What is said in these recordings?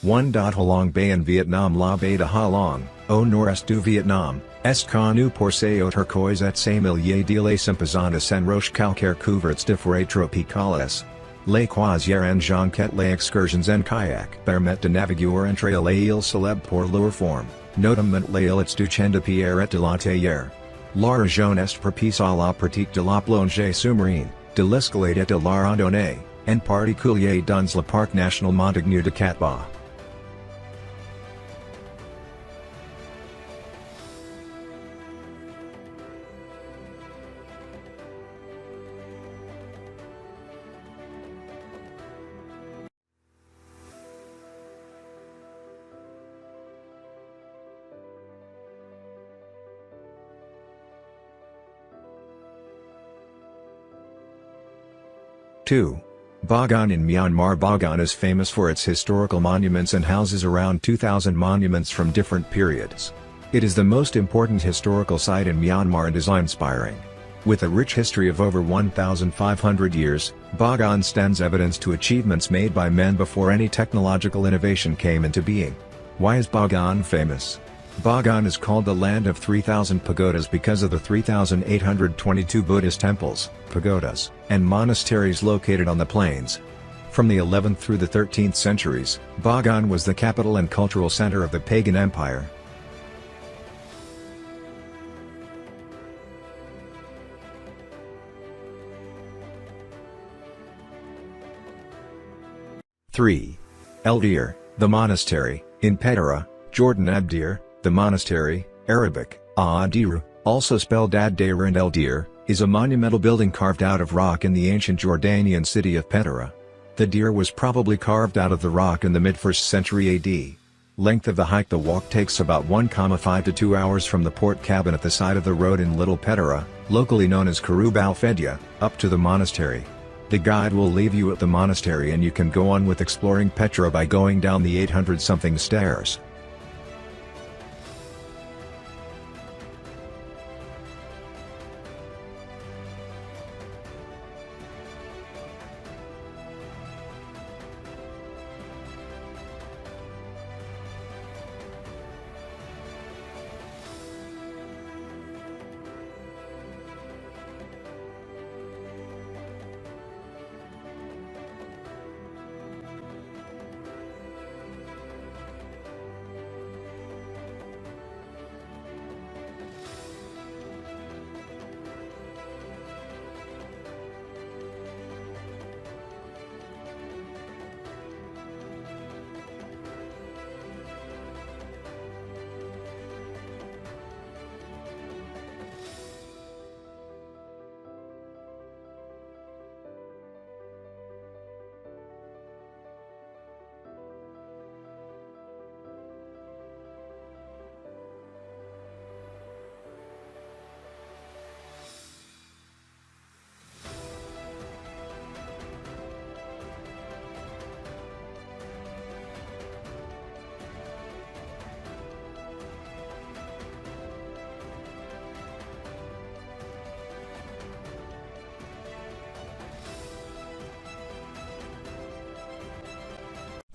1. Halong Bay in Vietnam. La Baie de Halong, au nord-est du Vietnam, est connu pour ses eaux turquoises et ses milliers d'îles imposantes en roches calcaires couvertes de forêts tropicales. Les croisières en jonquette, les excursions en kayak permettent de naviguer entre les îles célèbres pour leur forme, notamment les îles du Chêne de Pierre et de la Théière. La région est propice à la pratique de la plongée sous-marine, de l'escalade et de la randonnée, en particulier dans le parc national montagneux de Catba. Two. Bagan in Myanmar. Bagan is famous for its historical monuments and houses around 2,000 monuments from different periods. It is the most important historical site in Myanmar and is awe-inspiring. With a rich history of over 1,500 years, Bagan stands evidence to achievements made by men before any technological innovation came into being. Why is Bagan famous? Bagan is called the land of 3,000 pagodas because of the 3,822 Buddhist temples, pagodas, and monasteries located on the plains. From the 11th through the 13th centuries, Bagan was the capital and cultural center of the pagan empire. Three. Eldir, the monastery, in Bحيرة, Jordan. Abdir, the monastery, Arabic, Adiru, also spelled Ad-Dair and Eldir, is a monumental building carved out of rock in the ancient Jordanian city of Bحيرة. The deer was probably carved out of the rock in the mid-1st century AD. Length of the hike. The walk takes about 1.5 to 2 hours from the port cabin at the side of the road in Little Bḥيرة, locally known as Karub al-Fedya, up to the monastery. The guide will leave you at the monastery and you can go on with exploring Bḥيرة by going down the 800-something stairs.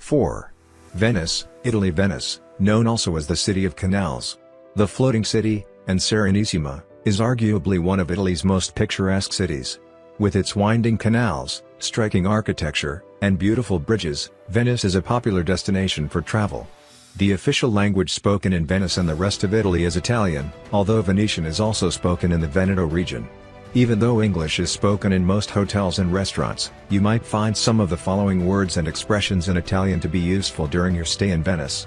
Four. Venice, Italy. Venice, known also as the City of Canals, the Floating City, and Serenissima, is arguably one of Italy's most picturesque cities. With its winding canals, striking architecture, and beautiful bridges, Venice is a popular destination for travel. The official language spoken in Venice and the rest of Italy is Italian, although Venetian is also spoken in the Veneto region. Even though English is spoken in most hotels and restaurants, you might find some of the following words and expressions in Italian to be useful during your stay in Venice.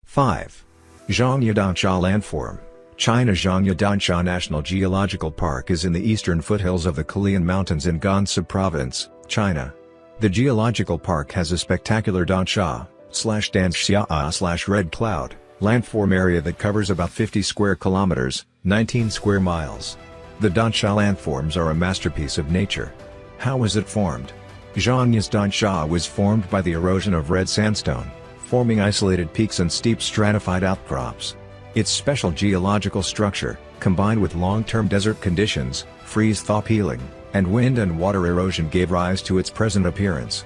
Five. Zhongyadansha Landform, China. Zhongyadansha National Geological Park is in the eastern foothills of the Kalian Mountains in Gansu Province, China. The geological park has a spectacular Dansha/Dansha/Red Cloud, landform area that covers about 50 square kilometers, 19 square miles. The Dansha landforms are a masterpiece of nature. How was it formed? Zhangya's Dansha was formed by the erosion of red sandstone, forming isolated peaks and steep stratified outcrops. Its special geological structure, combined with long-term desert conditions, freeze-thaw peeling, and wind and water erosion gave rise to its present appearance.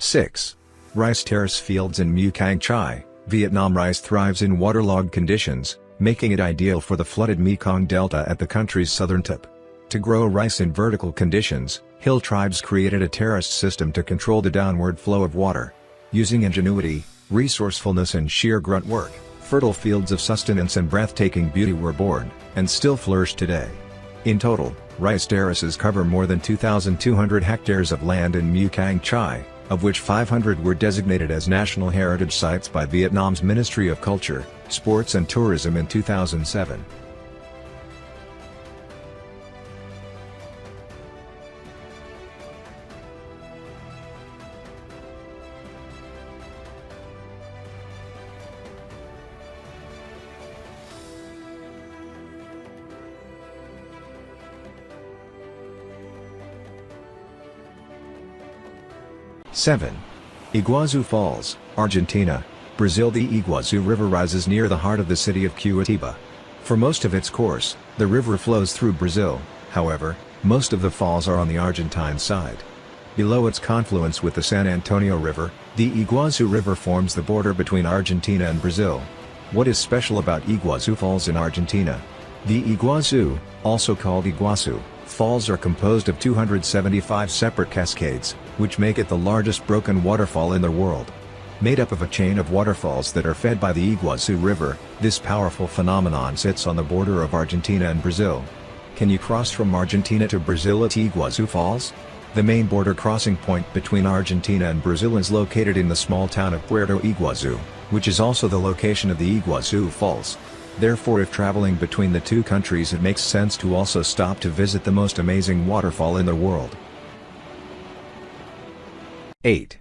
Six. Rice terrace fields in Mekong Chai, Vietnam. Rice thrives in waterlogged conditions, making it ideal for the flooded Mekong Delta at the country's southern tip. To grow rice in vertical conditions, hill tribes created a terraced system to control the downward flow of water. Using ingenuity, resourcefulness and sheer grunt work, fertile fields of sustenance and breathtaking beauty were born, and still flourish today. In total, rice terraces cover more than 2,200 hectares of land in Mekong Chai, of which 500 were designated as National Heritage Sites by Vietnam's Ministry of Culture, Sports and Tourism in 2007. Seven. Iguazu Falls, Argentina, Brazil. The Iguazu River rises near the heart of the city of Curitiba. For most of its course, the river flows through Brazil, however, most of the falls are on the Argentine side. Below its confluence with the San Antonio River, the Iguazu River forms the border between Argentina and Brazil. What is special about Iguazu Falls in Argentina? The Iguazu, also called Iguazu, falls are composed of 275 separate cascades, which make it the largest broken waterfall in the world. Made up of a chain of waterfalls that are fed by the Iguazu River, this powerful phenomenon sits on the border of Argentina and Brazil. Can you cross from Argentina to Brazil at Iguazu Falls? The main border crossing point between Argentina and Brazil is located in the small town of Puerto Iguazu, which is also the location of the Iguazu Falls. Therefore, if traveling between the two countries, it makes sense to also stop to visit the most amazing waterfall in the world. 8.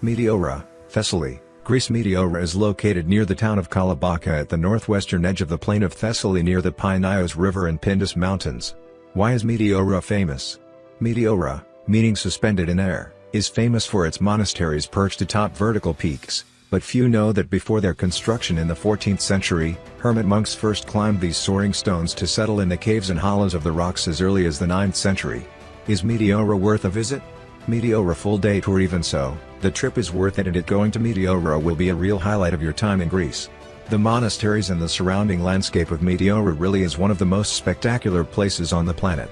Meteora, Thessaly, Greece. Meteora is located near the town of Kalabaka at the northwestern edge of the plain of Thessaly near the Pineios River and Pindus Mountains. Why is Meteora famous? Meteora, meaning suspended in air, is famous for its monasteries perched atop vertical peaks, but few know that before their construction in the 14th century, hermit monks first climbed these soaring stones to settle in the caves and hollows of the rocks as early as the 9th century. Is Meteora worth a visit? Meteora full day tour. Even so, the trip is worth it, and going to Meteora will be a real highlight of your time in Greece. The monasteries and the surrounding landscape of Meteora really is one of the most spectacular places on the planet.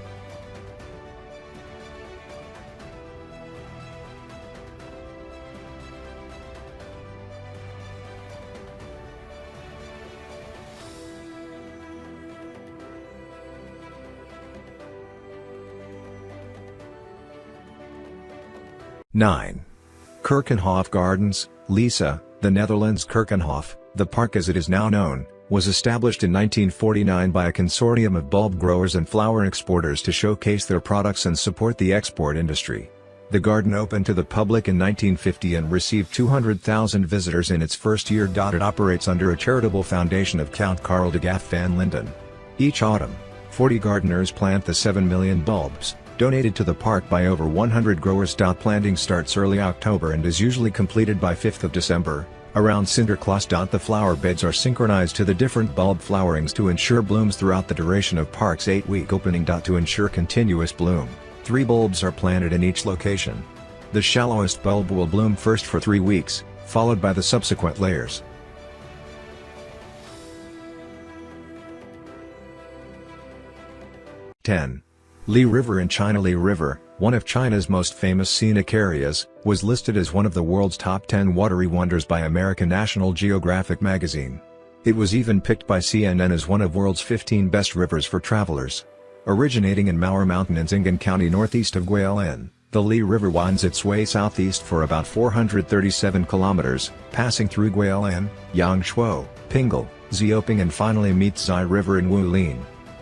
Nine. Keukenhof Gardens, Lisa, the Netherlands. Keukenhof, the park as it is now known, was established in 1949 by a consortium of bulb growers and flower exporters to showcase their products and support the export industry. The garden opened to the public in 1950 and received 200,000 visitors in its first year. It operates under a charitable foundation of Count Karl de Graaf van Linden. Each autumn, 40 gardeners plant the 7 million bulbs, donated to the park by over 100 growers. Planting starts early October and is usually completed by 5th of December, around Sinterklaas. The flower beds are synchronized to the different bulb flowerings to ensure blooms throughout the duration of park's 8-week opening. To ensure continuous bloom, 3 bulbs are planted in each location. The shallowest bulb will bloom first for 3 weeks, followed by the subsequent layers. 10. Li River in China. Li River, one of China's most famous scenic areas, was listed as one of the world's top 10 watery wonders by American National Geographic magazine. It was even picked by CNN as one of world's 15 best rivers for travelers. Originating in Mauer Mountain in Xing'an County northeast of Guilin, The Li River winds its way southeast for about 437 kilometers, passing through Guilin, Yangshuo, Pingel, Xiaoping and finally meets Zai River in Wulin.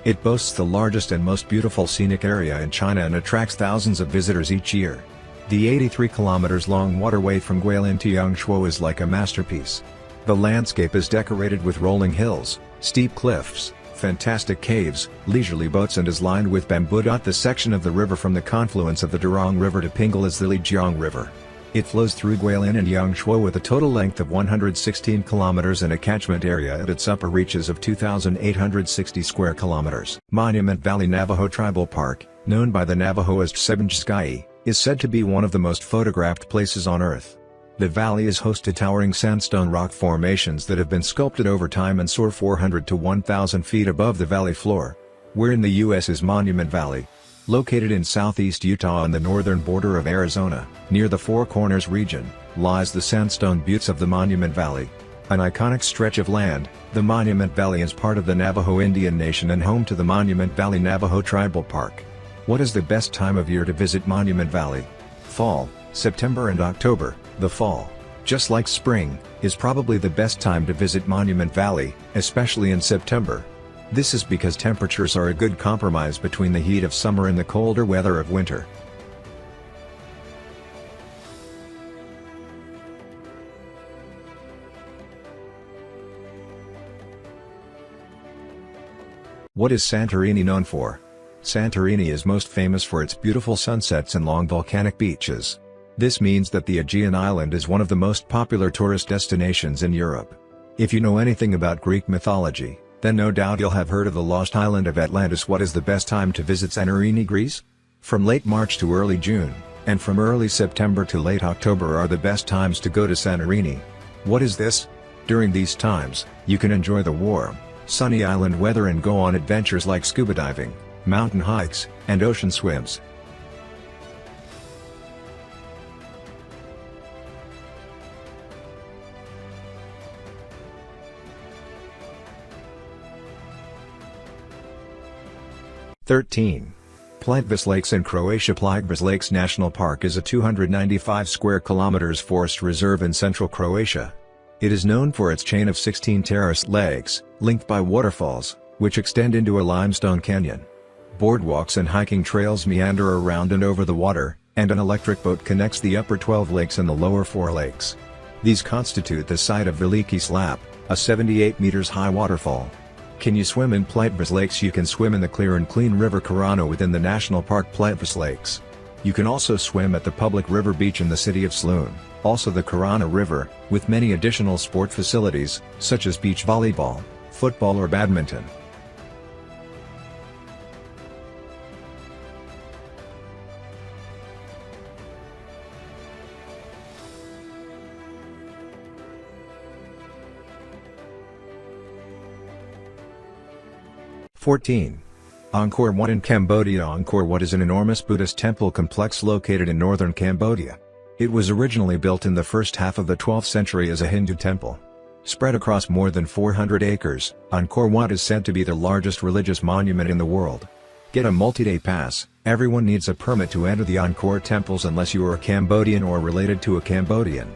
It boasts the largest and most beautiful scenic area in China and attracts thousands of visitors each year. The 83 kilometers long waterway from Guilin to Yangshuo is like a masterpiece. The landscape is decorated with rolling hills, steep cliffs, fantastic caves, leisurely boats and is lined with bamboo. The section of the river from the confluence of the Durong River to Pingel is the Lijiang River. It flows through Guilin and Yangshuo with a total length of 116 kilometers and a catchment area at its upper reaches of 2,860 square kilometers. Monument Valley Navajo Tribal Park, known by the Navajo as Tsebnjskai, is said to be one of the most photographed places on Earth. The valley is host to towering sandstone rock formations that have been sculpted over time and soar 400 to 1,000 feet above the valley floor. Where in the U.S. is Monument Valley? Located in southeast Utah on the northern border of Arizona, near the Four Corners region, lies the sandstone buttes of the Monument Valley. An iconic stretch of land, the Monument Valley is part of the Navajo Indian Nation and home to the Monument Valley Navajo Tribal Park. What is the best time of year to visit Monument Valley? Fall, September and October. The fall, just like spring, is probably the best time to visit Monument Valley, especially in September. This is because temperatures are a good compromise between the heat of summer and the colder weather of winter. What is Santorini known for? Santorini is most famous for its beautiful sunsets and long volcanic beaches. This means that the Aegean island is one of the most popular tourist destinations in Europe. If you know anything about Greek mythology, then no doubt you'll have heard of the lost island of Atlantis. What is the best time to visit Santorini, Greece? From late March to early June, and from early September to late October are the best times to go to Santorini. What is this? During these times, you can enjoy the warm, sunny island weather and go on adventures like scuba diving, mountain hikes, and ocean swims. Plitvice Lakes in Croatia. Plitvice Lakes National Park is a 295 square kilometers forest reserve in central Croatia. It is known for its chain of 16 terraced lakes, linked by waterfalls, which extend into a limestone canyon. Boardwalks and hiking trails meander around and over the water, and an electric boat connects the upper 12 lakes and the lower 4 lakes. These constitute the site of Veliki Slap, a 78 meters high waterfall. Can you swim in Plitvice Lakes? You can swim in the clear and clean river Karana within the National Park Plitvice Lakes. You can also swim at the public river beach in the city of Sloon, also the Karana River, with many additional sport facilities, such as beach volleyball, football or badminton. Angkor Wat in Cambodia. Angkor Wat is an enormous Buddhist temple complex located in northern Cambodia. It was originally built in the first half of the 12th century as a Hindu temple. Spread across more than 400 acres, Angkor Wat is said to be the largest religious monument in the world. Get a multi-day pass. Everyone needs a permit to enter the Angkor temples unless you are a Cambodian or related to a Cambodian.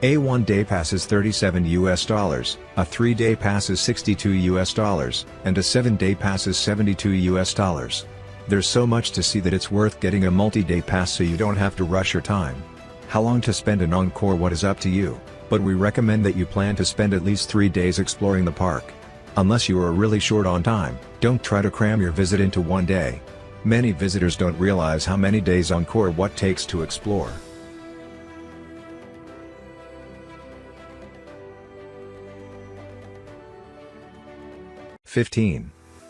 A 1-day pass is $37 US, a 3-day pass is $62 US, and a 7-day pass is $72 US. There's so much to see that it's worth getting a multi-day pass so you don't have to rush your time. How long to spend in Angkor Wat is up to you, but we recommend that you plan to spend at least 3 days exploring the park. Unless you are really short on time, don't try to cram your visit into one day. Many visitors don't realize how many days Angkor Wat takes to explore.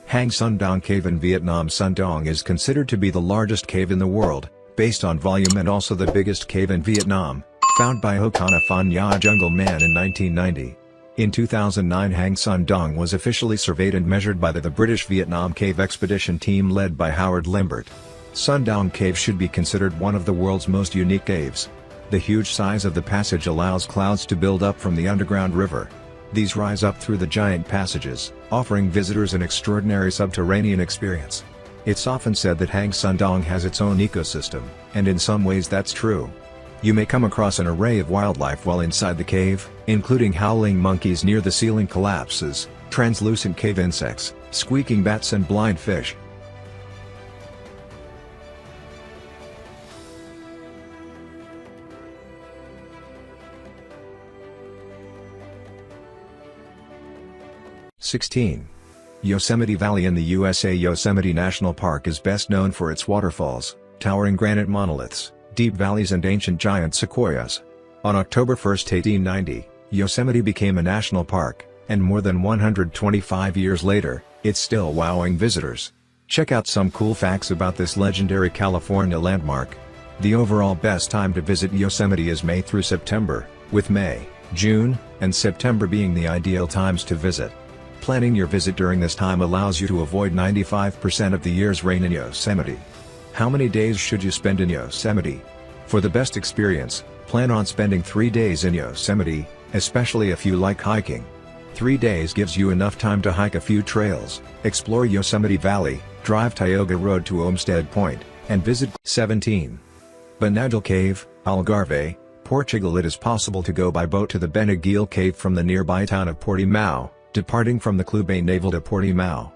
Hang Son Doong Cave in Vietnam. Son Doong is considered to be the largest cave in the world, based on volume, and also the biggest cave in Vietnam, found by Ho Kana Phan Nha Jungle Man in 1990. In 2009 Hang Son Doong was officially surveyed and measured by the British Vietnam Cave Expedition team led by Howard Limbert. Son Doong Cave should be considered one of the world's most unique caves. The huge size of the passage allows clouds to build up from the underground river. These rise up through the giant passages, offering visitors an extraordinary subterranean experience. It's often said that Hang Sundong has its own ecosystem, and in some ways that's true. You may come across an array of wildlife while inside the cave, including howling monkeys near the ceiling collapses, translucent cave insects, squeaking bats and blind fish. Yosemite Valley in the USA. Yosemite National Park is best known for its waterfalls, towering granite monoliths, deep valleys and ancient giant sequoias. On October 1, 1890, Yosemite became a national park, and more than 125 years later, it's still wowing visitors. Check out some cool facts about this legendary California landmark. The overall best time to visit Yosemite is May through September, with May, June, and September being the ideal times to visit. Planning your visit during this time allows you to avoid 95% of the year's rain in Yosemite. How many days should you spend in Yosemite? For the best experience, plan on spending 3 days in Yosemite, especially if you like hiking. 3 days gives you enough time to hike a few trails, explore Yosemite Valley, drive Tioga Road to Olmsted Point, and visit 17. Benadryl Cave, Algarve, Portugal. It is possible to go by boat to the Benadryl Cave from the nearby town of Portimao, departing from the Clube Naval de Portimao.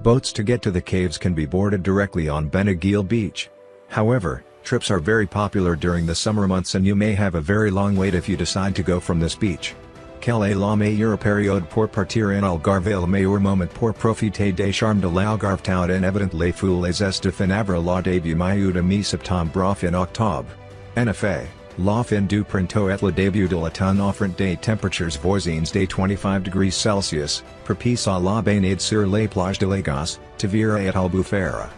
Boats to get to the caves can be boarded directly on Benadryl Beach. However, trips are very popular during the summer months and you may have a very long wait if you decide to go from this beach. Quelle est la meilleure période pour partir en Algarve? Le meilleur moment pour profiter des charmes de l'Algarve tout en évitant les foules est de fin avril au début mai de mi-septembre au fin octobre. En effet, la fin du printemps et le début de l'automne offrent des temperatures voisines des 25 degrees Celsius, propice à la baignade sur les plages de Lagos, Tavira et Albufeira.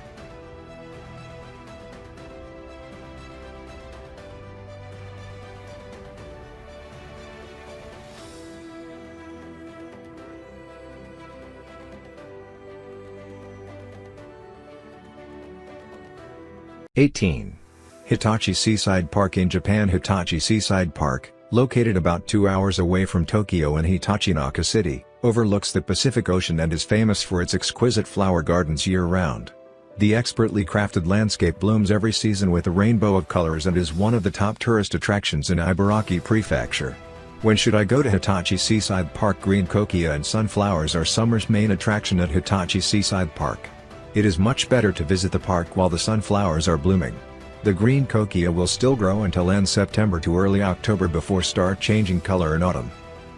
Hitachi Seaside Park in Japan. Hitachi Seaside Park, located about 2 hours away from Tokyo in Hitachinaka City, overlooks the Pacific Ocean and is famous for its exquisite flower gardens year-round. The expertly crafted landscape blooms every season with a rainbow of colors and is one of the top tourist attractions in Ibaraki Prefecture. When should I go to Hitachi Seaside Park? Green kokia and sunflowers are summer's main attraction at Hitachi Seaside Park. It is much better to visit the park while the sunflowers are blooming. The green kokia will still grow until end September to early October before start changing color in autumn.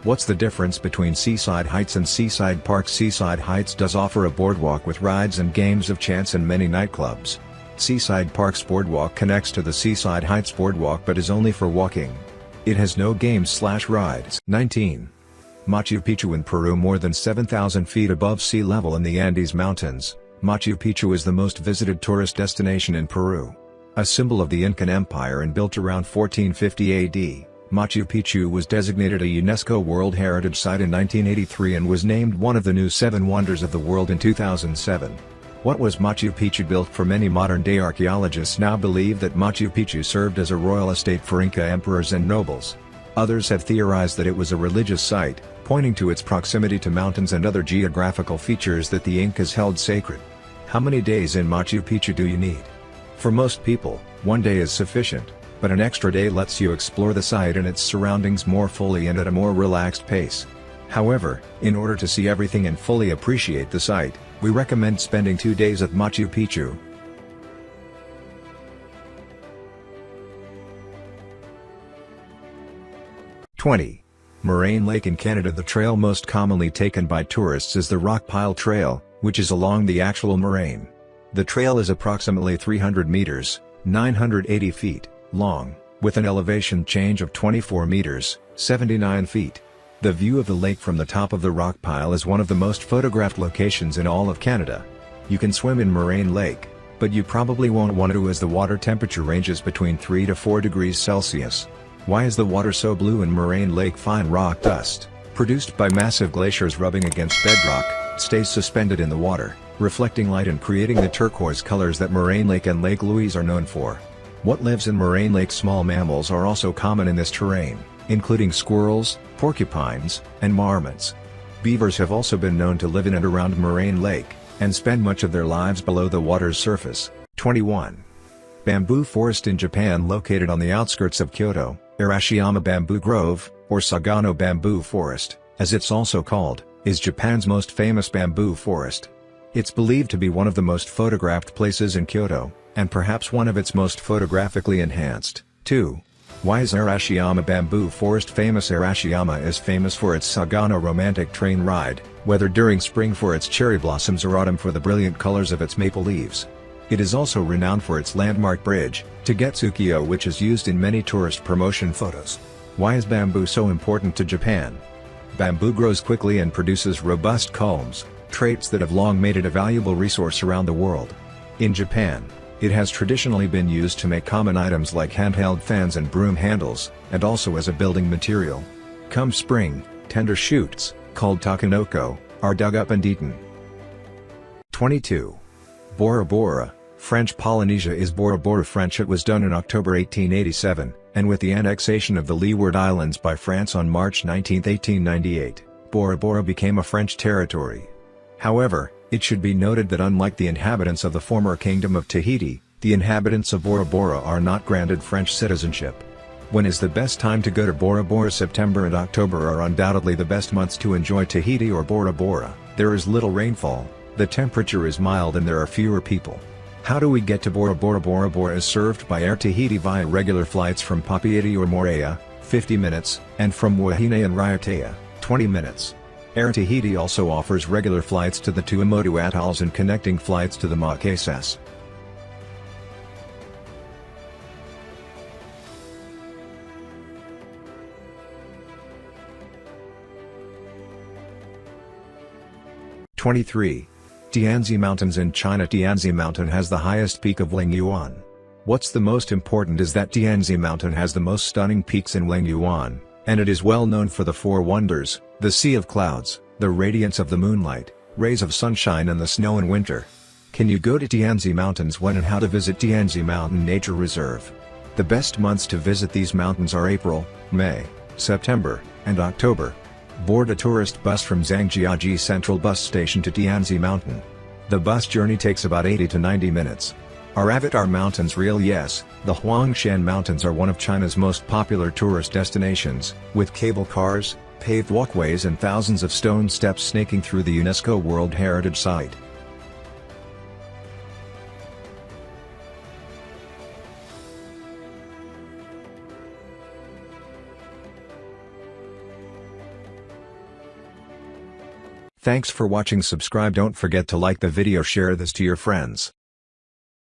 What's the difference between Seaside Heights and Seaside Park? Seaside Heights does offer a boardwalk with rides and games of chance and many nightclubs. Seaside Park's boardwalk connects to the Seaside Heights boardwalk but is only for walking. It has no games/rides. 19. Machu Picchu in Peru. More than 7,000 feet above sea level in the Andes Mountains, Machu Picchu is the most visited tourist destination in Peru. A symbol of the Incan Empire and built around 1450 AD, Machu Picchu was designated a UNESCO World Heritage Site in 1983 and was named one of the new 7 Wonders of the World in 2007. What was Machu Picchu built for? Many modern-day archaeologists now believe that Machu Picchu served as a royal estate for Inca emperors and nobles. Others have theorized that it was a religious site, pointing to its proximity to mountains and other geographical features that the Incas held sacred. How many days in Machu Picchu do you need? For most people, 1 day is sufficient, but an extra day lets you explore the site and its surroundings more fully and at a more relaxed pace. However, in order to see everything and fully appreciate the site, we recommend spending 2 days at Machu Picchu. Moraine Lake in Canada. The trail most commonly taken by tourists is the Rockpile Trail, which is along the actual moraine. The trail is approximately 300 meters, 980 feet, long, with an elevation change of 24 meters, 79 feet. The view of the lake from the top of the rock pile is one of the most photographed locations in all of Canada. You can swim in Moraine Lake, but you probably won't want to as the water temperature ranges between 3 to 4 degrees Celsius. Why is the water so blue in Moraine Lake? Fine rock dust, produced by massive glaciers rubbing against bedrock, stays suspended in the water, reflecting light and creating the turquoise colors that Moraine Lake and Lake Louise are known for. What lives in Moraine Lake? Small mammals are also common in this terrain, including squirrels, porcupines, and marmots. Beavers have also been known to live in and around Moraine Lake. and spend much of their lives below the water's surface. 21. Bamboo forest in Japan located on the outskirts of Kyoto, Arashiyama Bamboo Grove, or Sagano Bamboo Forest, as it's also called, is Japan's most famous bamboo forest. It's believed to be one of the most photographed places in Kyoto, and perhaps one of its most photographically enhanced. 2. Why is Arashiyama Bamboo Forest famous? Arashiyama is famous for its Sagano romantic train ride, whether during spring for its cherry blossoms or autumn for the brilliant colors of its maple leaves. It is also renowned for its landmark bridge, Tagetsukiyo, which is used in many tourist promotion photos. Why is bamboo so important to Japan? Bamboo grows quickly and produces robust culms, traits that have long made it a valuable resource around the world. In Japan, it has traditionally been used to make common items like handheld fans and broom handles, and also as a building material. Come spring, tender shoots, called takenoko, are dug up and eaten. 22. Bora Bora, French Polynesia is Bora Bora. French. It was done in October 1887, and with the annexation of the Leeward Islands by France on March 19, 1898, Bora Bora became a French territory. However, it should be noted that unlike the inhabitants of the former Kingdom of Tahiti, the inhabitants of Bora Bora are not granted French citizenship. When is the best time to go to Bora Bora? September and October are undoubtedly the best months to enjoy Tahiti or Bora Bora. There is little rainfall, the temperature is mild and there are fewer people. How do we get to Bora Bora? Bora Bora is served by Air Tahiti via regular flights from Papeete or Moorea, 50 minutes, and from Wahine and Raiatea, 20 minutes. Air Tahiti also offers regular flights to the Tuamotu atolls and connecting flights to the Marquesas. '23. Tianzi Mountains in China. Tianzi Mountain has the highest peak of Lingyuan. What's the most important is that Tianzi Mountain has the most stunning peaks in Lingyuan, and it is well known for the Four Wonders, the Sea of Clouds, the radiance of the moonlight, rays of sunshine and the snow in winter. Can you go to Tianzi Mountains? When and how to visit Tianzi Mountain Nature Reserve? The best months to visit these mountains are April, May, September, and October. Board a tourist bus from Zhangjiaji Central Bus Station to Tianzi Mountain. The bus journey takes about 80 to 90 minutes. Are Avatar Mountains real? Yes, the Huangshan Mountains are one of China's most popular tourist destinations, with cable cars, paved walkways and thousands of stone steps snaking through the UNESCO World Heritage Site. Thanks for watching. Subscribe. Don't forget to like the video, share this to your friends.